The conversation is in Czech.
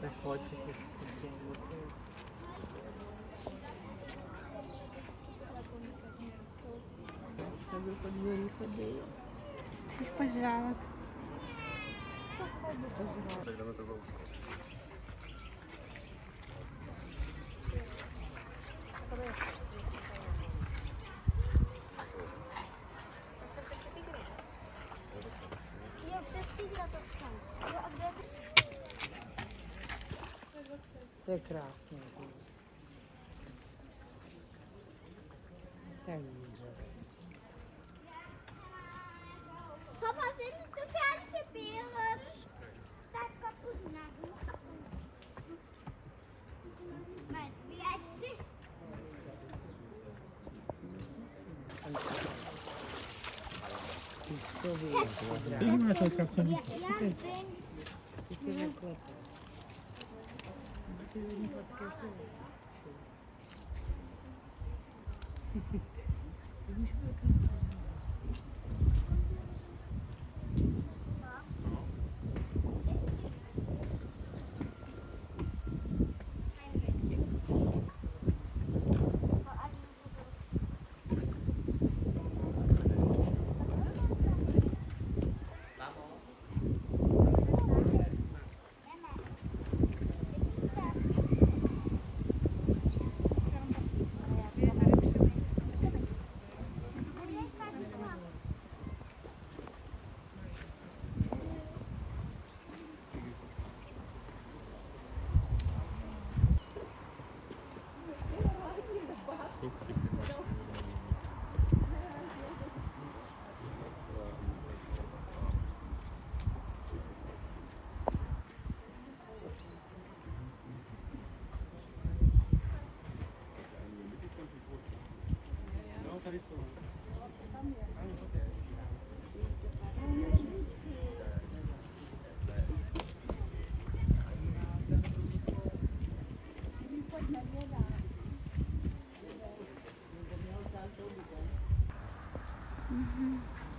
Tak pojď, přesně. Takhle po dvoří chodí. Jich požrávat. Tak jdeme to kousat. Jo, přes tygra to chcem. Jo, a kde to? To je krásné. To je zvíře. Papa, wenn es gefährliche Bären, dann kaputt machen. Nein, wie ein Fisch. Vidíme to kasení. Ja, bin. Ty si neklepe. Ty zimní placké kolo. Vidíš, Mhm.